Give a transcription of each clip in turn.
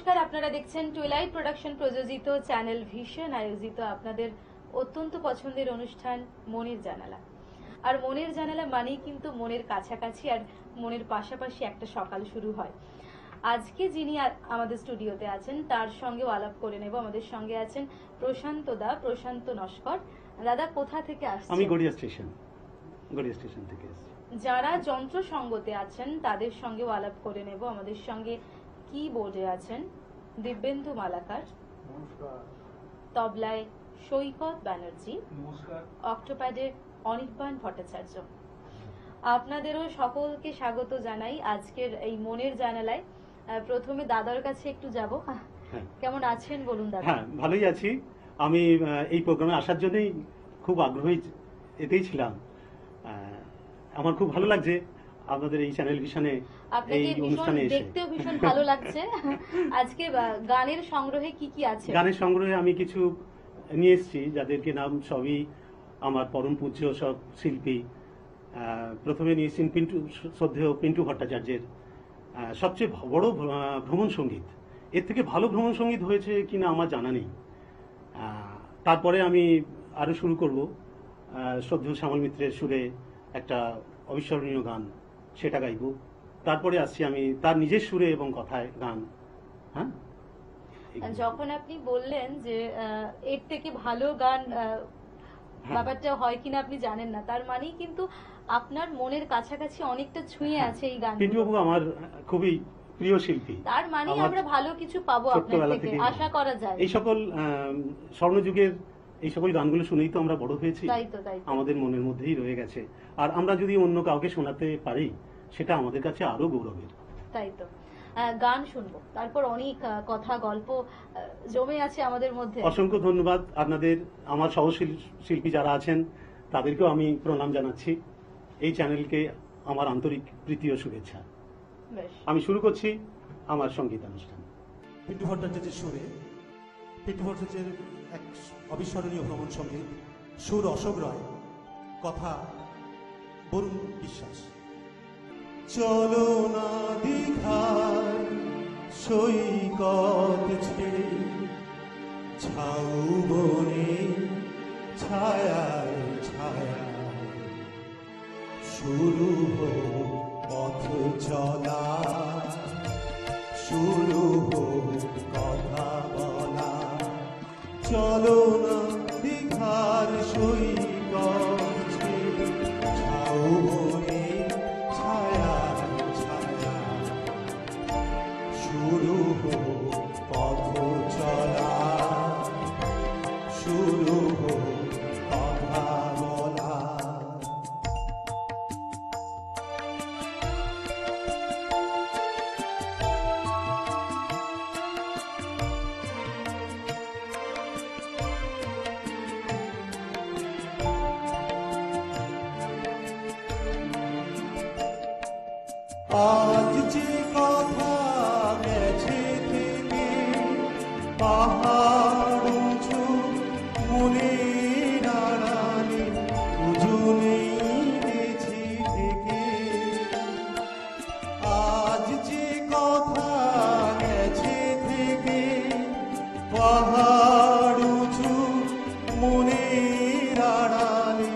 নমস্কার, আপনারা দেখছেন টুইলাইট প্রোডাকশন প্রযোজিত চ্যানেল ভিশন আয়োজিত আপনাদের অত্যন্ত পছন্দের অনুষ্ঠান মনের জানালা। আর মনের জানালা মানেই কিন্তু মনের কাছাকাছি আর মনের পাশাপাশি একটা সকাল শুরু হয়। আজকে যিনি আমাদের স্টুডিওতে আছেন তার সঙ্গেও আলাপ করে নেব। আমাদের সঙ্গে আছেন প্রশান্ত নস্কর। দাদা, কোথা থেকে আসছেন? আমি গড়িয়া স্টেশন থেকে এসেছি। যারা যন্ত্র সঙ্গতে আছেন তাদের সঙ্গেও আলাপ করে নেব। আমাদের সঙ্গে কিবোর্ডে আছেন দিব্যেন্দু মালাকার, তবলায় সৈকত ব্যানার্জি, অক্টোপ্যাডে অনির্বাণ ভট্টাচার্য। আপনাদেরও সকলকে স্বাগত জানাই আজকের এই মনের জানালায়। প্রথমে দাদার কাছে একটু যাব। কেমন আছেন বলুন দাদা? হ্যাঁ, ভালোই আছি। আমি এই প্রোগ্রামে আসার জন্যই খুব আগ্রহী এতেই ছিলাম। আমার খুব ভালো লাগছে আপনাদের এই চ্যানেল ভিশনে এই অনুষ্ঠানে এসে। দেখতেও ভীষণ ভালো লাগছে। আজকে গানের সংগ্রহে কি কি আছে? গানের সংগ্রহে আমি কিছু নিয়ে এসেছি যাদেরকে নাম সবই আমার পরম পূজ্য সব শিল্পী। প্রথমে নিয়েছেন শ্রদ্ধেয় পিন্টু ভট্টাচার্যের সবচেয়ে বড় ভ্রমণ সঙ্গীত। এর থেকে ভালো ভ্রমণ সঙ্গীত হয়েছে কিনা আমার জানা নেই। তারপরে আমি আরো শুরু করব শ্রদ্ধেয় শ্যামল মিত্রের সুরে একটা অবিস্মরণীয় গান, সেটা গাইব। তারপরে আসছি আমি তার নিজের সুরে এবং কথায় গান। হ্যাঁ, যখন আপনি বললেন যে এর থেকে ভালো গান ব্যাপারটা হয় কিনা আপনি জানেন না, তার মানেই কিন্তু আপনার মনের কাছাকাছি অনেকটা ছুঁয়ে আছে এই গান। পিন্টু বাবু আমার খুবই প্রিয় শিল্পী, তার মানে আমরা ভালো কিছু পাবো আপনার থেকে, আশা করা যায়। এই সকল স্বর্ণযুগের এই সকল গানগুলো শুনেই তো আমরা বড় হয়েছি, আমাদের মনের মধ্যেই রয়ে গেছে। আর আমরা যদি অন্য কাউকে শোনাতে পারি সেটা আমাদের কাছে আরো গৌরবের। তাই তো, গান শুনবো, তারপর অনেক কথা গল্প জমে আছে আমাদের মধ্যে। অসংখ্য ধন্যবাদ আপনাদের। আমার সহশিল্পী যারা আছেন তাদেরকেও আমি প্রণাম জানাচ্ছি। এই চ্যানেলকে আমার আন্তরিক প্রীতি ও শুভেচ্ছা। আমি শুরু করছি আমার সঙ্গীতানুষ্ঠান। পিন্টু ভট্টাচার্যের সুরে, পিন্টু ভট্টাচার্যের এক অবিস্মরণীয় ভ্রমণ সঙ্গীত, সুর অশোক রায়, কথা বরুণ বিশ্বাস। চলো না দীঘার সৈকত ছেড়ে ঝাউবনে ছায়ায় ছায়ায় শুরু হোক পথ চলা, শুরু হোক কথা বলা। চলো না দীঘার সৈকত ছেড়ে ঝাউবনে ছায়ায় ছায়ায় শুরু হোক পথ চলা, শুরু হোক কথা বলা। আজ যে কথা গেছে থেকে পাহাড় উঁচু মনের আড়ালে দুজনেই গেছি থেকে। আজ যে কথা গেছে থেকে পাহাড় উঁচু মনের আড়ালে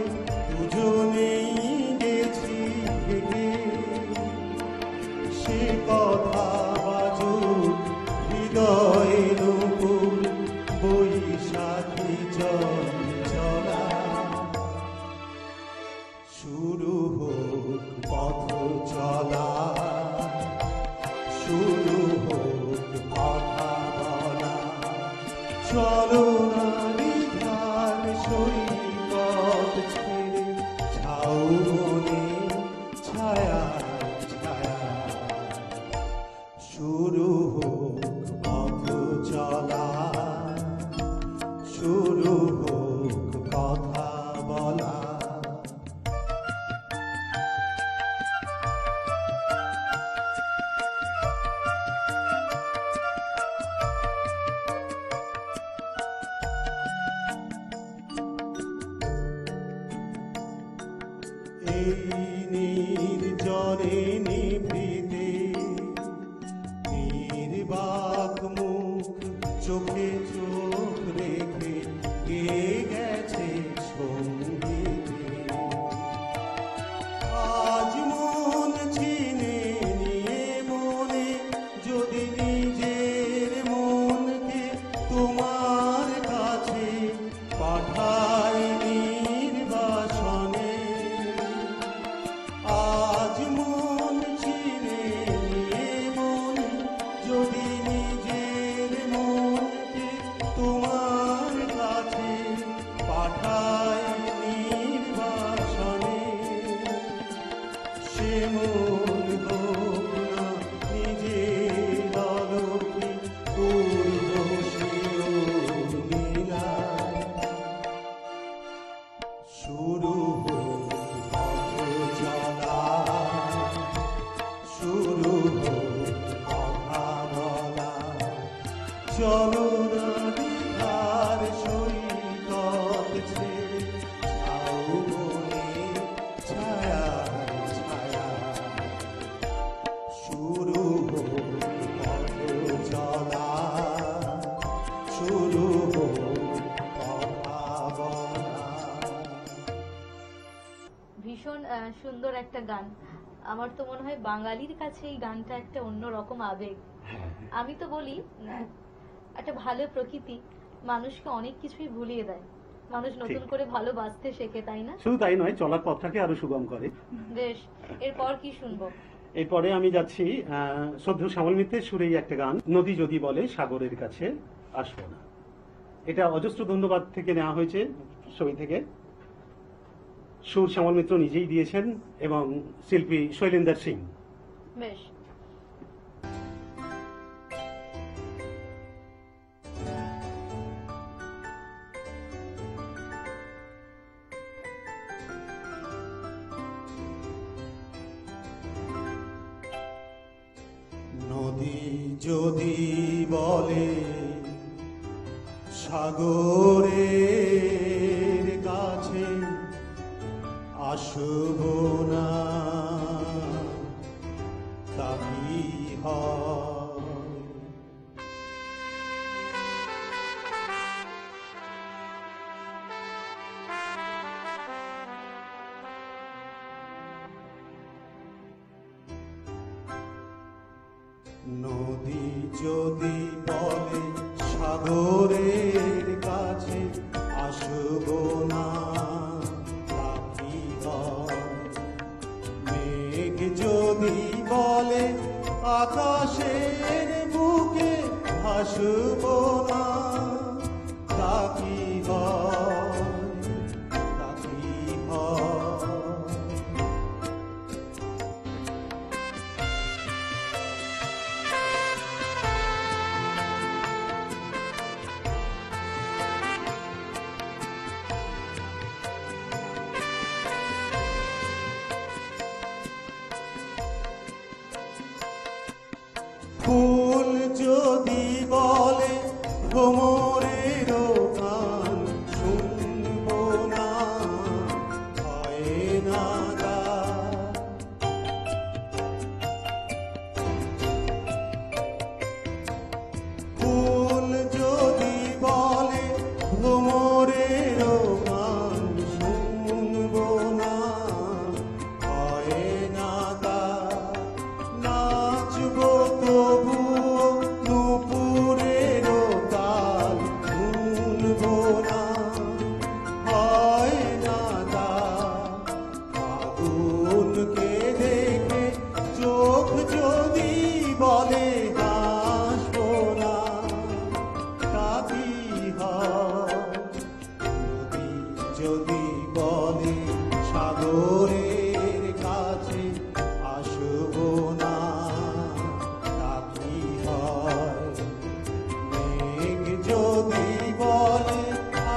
দুজনেই গেছি থেকে। সে কথা বাজুক হৃদয় নূপুর বৈশাখী চঞ্চলা। শুরু হোক পথ চলা, শুরু হোক কথা বলা। চলো না দীঘার সৈকত ছেড়ে ঝাউবনে ছায়ায় ছায়ায় শুরু হোক পথ চলা, শুরু হোক কথা বলা। এই নির্জনে নিভৃতে নির্বাক চোখে চোখ রেখে কে গেছে সঙ্গীতে। আজ মন চিনে নিয়ে মনে যদি নিজের মনকে তোমার কাছে পাঠাই নির্বাসনে। আজ মন চিনে নিয়ে মনে যদি নিজের মনকে তোমার কাছে পাঠাই নির্বাসনে। সে মন হোক না নিজের আলোকে পূর্বশীল নীলায়। শুরু হোক পথ চলা, শুরু হোক কথা বলা। চলো না দ্বিধার সৈকত ছেড়ে যাও বনে ছায়ায় ছায়ায়। শুরু হোক পথ চলা, শুরু হোক কথা বলা। ভীষণ সুন্দর একটা গান। আমার তো মনে হয় বাঙালির কাছে এই গানটা একটা অন্যরকম আবেগ। আমি তো বলি একটা ভালো প্রকৃতি মানুষকে অনেক কিছুই ভুলিয়ে দেয়, মানুষ নতুন ঠিক। করে ভালোবাসতে শেখে, তাই না? শুধু তাই নয়, চলার পথটাকে আরো সুগম করে। বেশ, এরপর কি শুনবো? এরপরে আমি যাচ্ছি শ্রদ্ধেয় শ্যামল মিত্রের সুরেই একটা গান, নদী যদি বলে সাগরের কাছে আসবো না। এটা অজস্র ধন্যবাদ থেকে নেওয়া হয়েছে, ছবি থেকে। সুর শ্যামল মিত্র নিজেই দিয়েছেন এবং শিল্পী শৈলেন্দর সিং। বেশ, নদী যদি বলে সাগরের কাছে আসব না, তা কি হয়? নদী যদি বলে সাগরের কাছে আসব না, তা কি হয়? মেঘ যদি বলে আকাশের বুকে ভাসব না, তা কি হয়? তা কি হয়? ফুল যদি বলে ভ্রমরের গান শুনব না, হয় না গা। ফুল যদি বলে ভ্রমরের গান শুনব না, হয় না গা। নাচব তবুও নুপুরের তাল শুনব না, হয় না গা। আগুনকে দেখে চোখ যদি বলে হাসব না, তা কি হয়? নদী যদি বলে সাগরের কাছে আসব না, তা কি হয়? মেঘ যদি বলে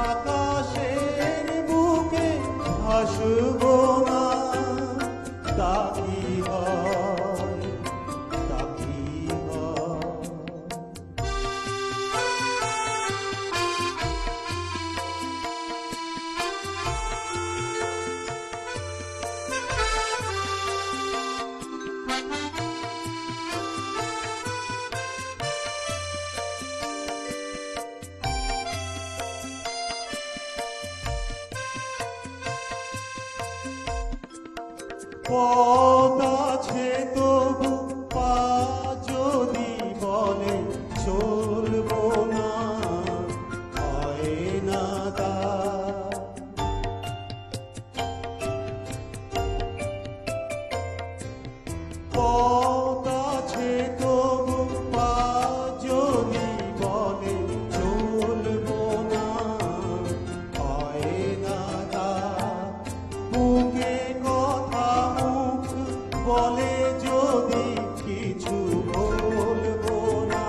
আকাশের বুকে ভাসব না, তা কি হয়? তা কি হয়? পথ আছে তবু পা যদি বলে চলবো না, হয় না তা। পথ আছে তবু পা যদি বলে চলবো না, হয় না তা। বুকে কথা মুখ বলে যদি কিছু বলবো না,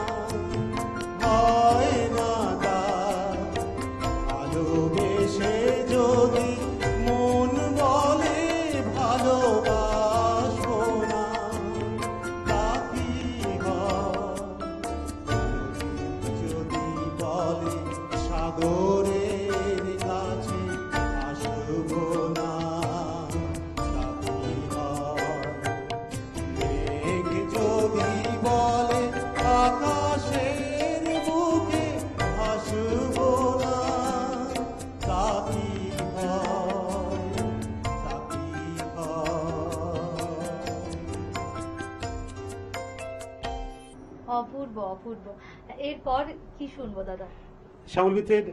হয় না তা। ভালোবেসে যদি মন বলে ভালোবাসবো না, তা কি হয়? যদি বলে সাগরের কাছে আসবো না, তা কি হয়? মেঘ যদি বলে আকাশের বুকে ভাসবো না, তা কি হয়? তা কি হয়? অপূর্ব অপূর্ব। এরপর কি শুনবো দাদা? শ্যামল মিত্রের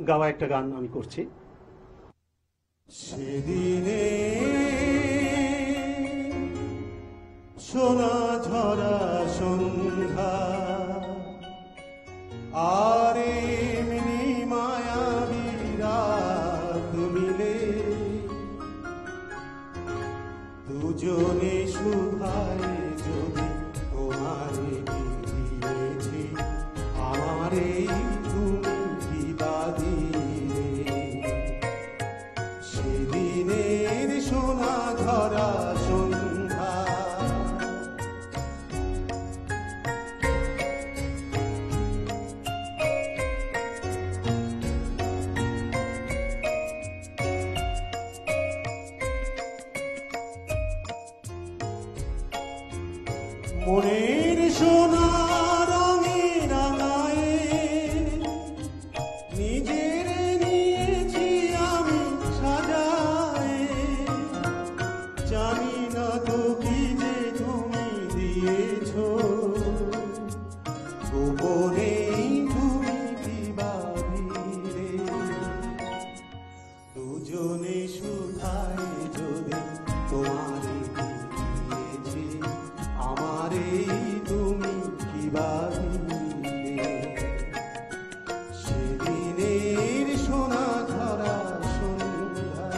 গাওয়া একটা গান আমি করছি। সেদিনে সোনা ঝরা সন্ধ্যা আর এমনি মায়াবী রাত মিলে দুজনে সুধায় যদি তোমারে দিয়েছি, আমারে তুমি কি বাদিলে। সেদিনের সোনা ঝরা সন্ধ্যা মনের সোনা রঙে রাঙায়ে নিজের নিয়েছি আমি সাজায়ে। জানি না তো কি যে তুমি দিয়েছো, গোপনেই তুমি কি ভাবিলে। দুজনে সুধায় যদি তোমারে দিয়েছি, আমারে তুমি কি ভাবিলে। সেদিনের সোনা ঝরা সন্ধ্যা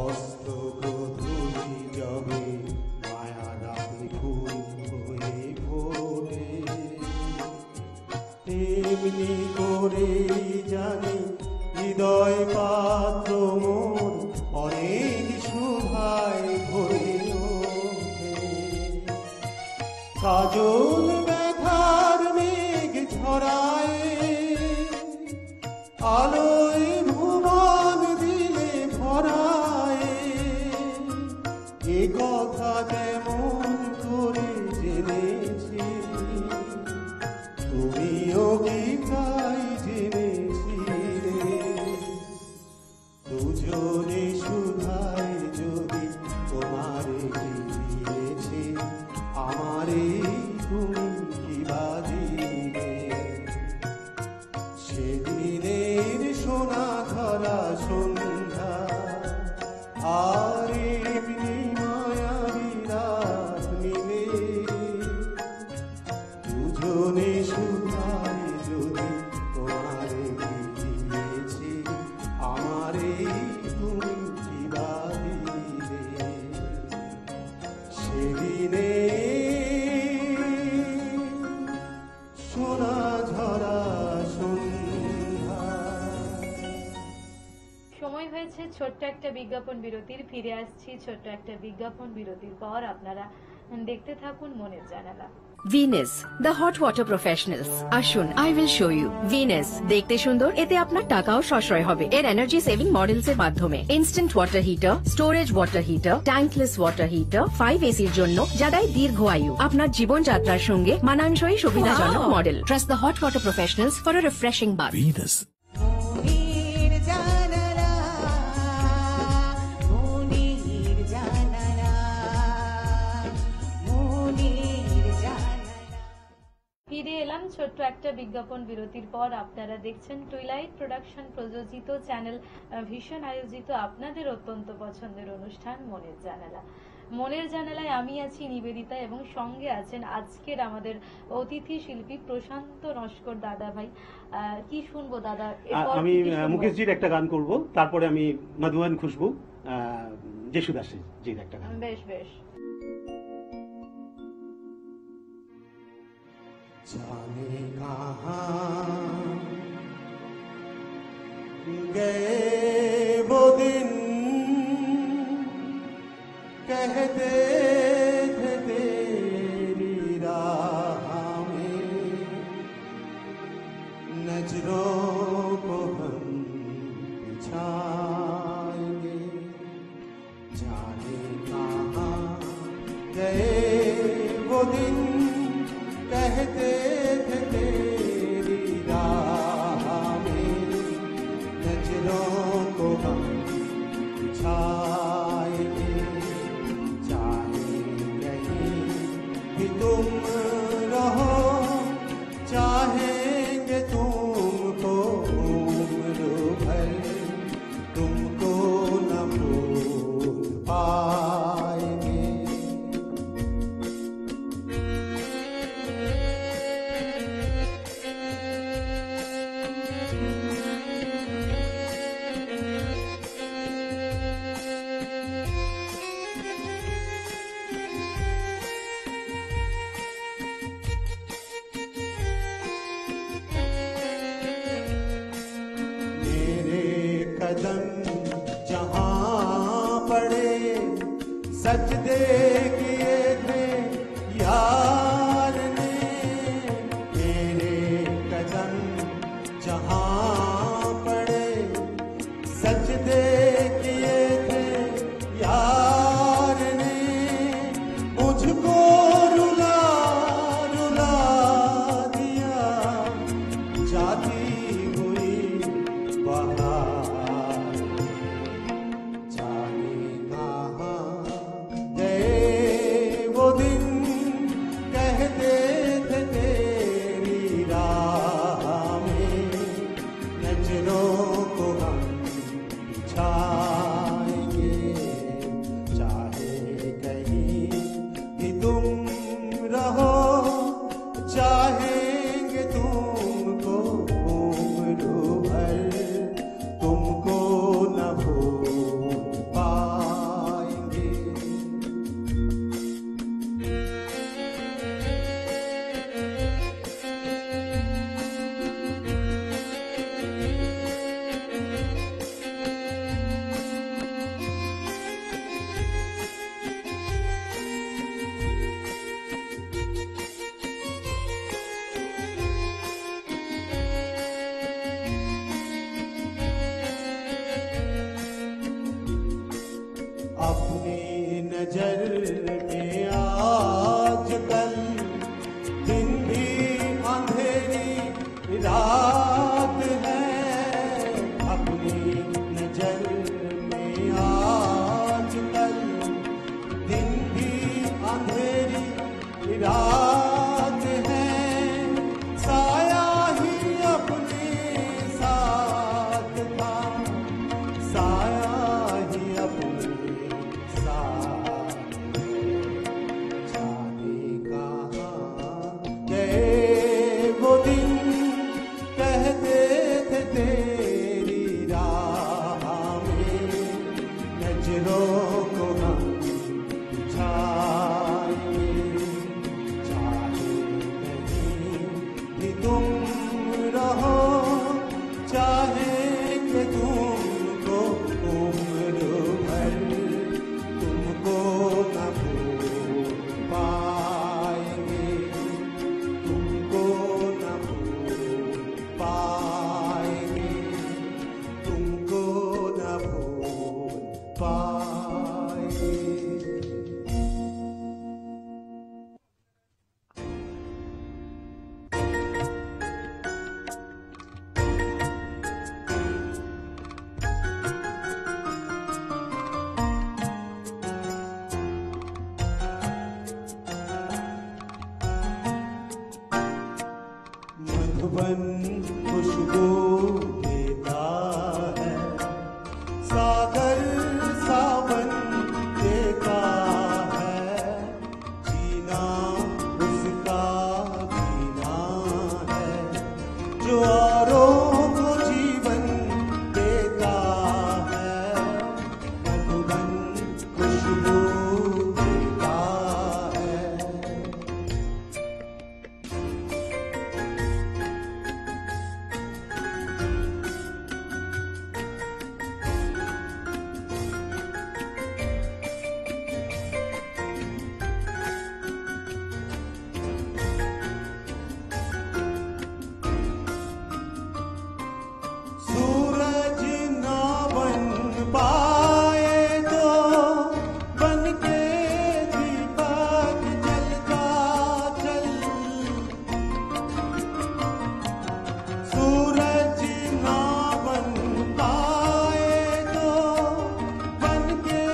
অস্ত গধূলি যবে মায়া রাতে ফুল হয়ে ফোটে, তেমনি করে জানি হৃদয় পাত্র মোর অনেক শোভায় ভরে ওঠে। কাজল ব্যথার মেঘ ঝরায়, আলোয় ভুবন দিলে ভরায়। এ কথা যেমন করে জেনেছি, তুমিও কি তাই জেনেছিলে। দুজনে সুধায় যদি তোমারে দিয়েছি, আমারে তুমি কি বাদিলে। সেদিনের সোনা ধরা সন্ধ্যা আর এমনি মায়াবী রাত মিলে দুজনে সুধায় যদি তোমারে দিয়েছি, আমারে তুমি কি বাদিলে। সেদিনে সোনা ঝরা সন্ধ্যা। সময় হয়েছে ছোট্ট একটা বিজ্ঞাপন বিরতির। ফিরে আসছি ছোট্ট একটা বিজ্ঞাপন বিরতির পর। আপনারা দেখতে থাকুন মনের জানালা। Venus the hot water professionals. আসুন, I will show you. Venus দেখতে সুন্দর, এতে আপনার টাকাও সাশ্রয় হবে। এর এনার্জি সেভিং মডেলস এর মাধ্যমে instant water heater, storage water heater, tankless water heater, 5 এসির জন্য, যা দেয় দীর্ঘ আয়ু। আপনার জীবনযাত্রার সঙ্গে মানানসই সুবিধাজনক model. Trust the hot water professionals for a refreshing bath. Venus. মনির জানালা, মনির জানালা, মনির জানালা। ফিরে এলাম ছোট্ট একটা বিজ্ঞাপন বিরতির পর। আপনারা দেখছেন টুইলাইট প্রোডাকশন প্রযোজিত চ্যানেল ভিশন আয়োজিত আপনাদের অত্যন্ত পছন্দের অনুষ্ঠান মনের জানালা। মনের জানালায় আমি আছি নিবেদিতা এবং সঙ্গে আছেন আজকের আমাদের অতিথি শিল্পী প্রশান্ত নস্কর দাদা ভাই। কি শুনবো দাদা? এরপর আমি কি কি শুনবো? মুকেশজির একটা গান করব, তারপরে আমি মধুবন খুশবু যেশুদাসজির একটা গান। বেশ বেশ। जाने कहाँ गए वो दिन, कहते थे तेरी राह में नजरों को हम बिछाएंगे। जाने कहाँ गए वो दिन, कहते थे तेरी राह में नजरों को हम बिछाएंगे। चाहे कहीं भी तुम रहो, चाहेंगे तुमको उम्र भर, तुमको न भूल पाएंगे। मेरे कदम जहाँ पड़े, सजदे किए थे यार ने। मेरे कदम जहाँ पड़े, सजदे किए थे यार ने। मुझको रुला रुला दिया जाती हुई बहार। जाने कहाँ गए वो दिन, कहते थे तेरी राह में नजरों को हम बिछाएंगे। चाहे कहीं भी तुम रहो, चाहेंगे तुमको उम्र भर, तुमको न भूल पाएंगे। मधुबन खुशबू देता है, सागर सावन देता है, जीना उसका जीना है, जो औरों को जीवन देता है, मधुबन खुशबू देता है। सूरज ना बन पाए तो बन के दीपक जलता चल, सूरज ना बन पाए तो बन के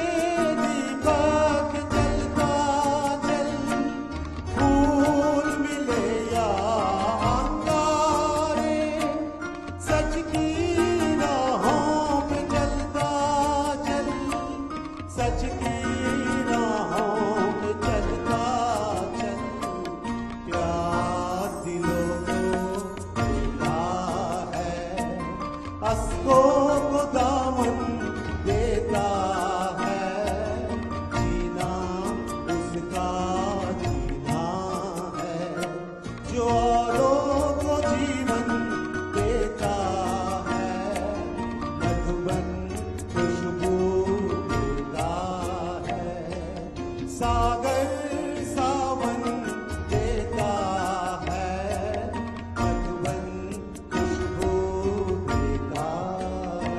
दीपक जलता चल, फूल मिले या अंगारे, सच की राहों पे चलता चल, सच की राहों पे चलता चल, प्यार दिलों को देता है, अस्कों को दामन देता है, जीना उसका जीना है, जो औरों को जीवन देता है, मधुबन खुशबू देता है, सागर सावन देता है, मधुबन खुशबू देता है।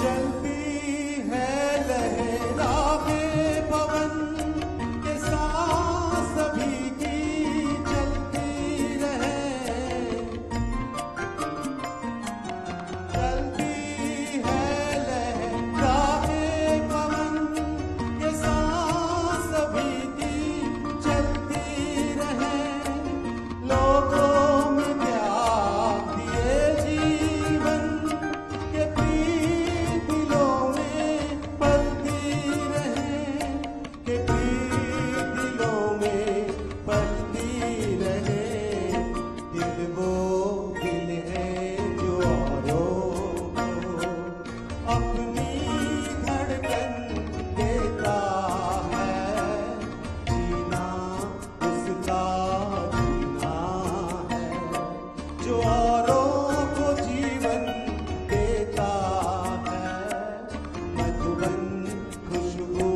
चलती है लहरावे पवन के सांस सभी की चलती रहे, चलती है लहरावे पवन के सांस सभी की चलती रहे, लोगों में त्याग दिए जीवन के प्रीत दिलों में पलती रहे, के प्रीत दिलों में पलती रहे, दिल वो दिल है जो औरों को अपनी धड़कन देता है, जीना उसका जीना है, जो औरों को जीवन देता है, मधुबन खुशबू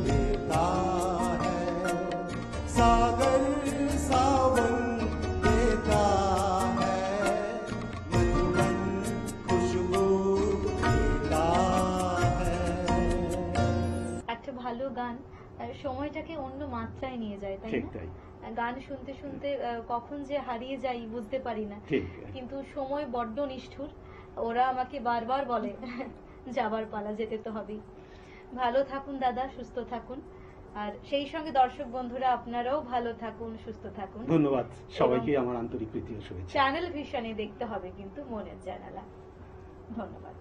देता है, सागर सावन देता है, मधुबन खुशबू देता है। একটা ভালো গান সময়টাকে অন্য মাত্রায় নিয়ে যায়, তাই ঠিক না? তাই, গান শুনতে শুনতে কখন যে হারিয়ে যাই বুঝতে পারি না, ঠিক। কিন্তু সময় বড্ড নিষ্ঠুর, ওরা আমাকে বারবার বলে যাবার পালা, যেতে তো হবেই। ভালো থাকুন দাদা, সুস্থ থাকুন, আর সেই সঙ্গে দর্শক বন্ধুরা আপনারাও ভালো থাকুন, সুস্থ থাকুন। ধন্যবাদ সবাইকে, আমার আন্তরিক প্রীতি ও শুভেচ্ছা। চ্যানেল ভিশনে দেখতে হবে কিন্তু মনের জানালা। ধন্যবাদ।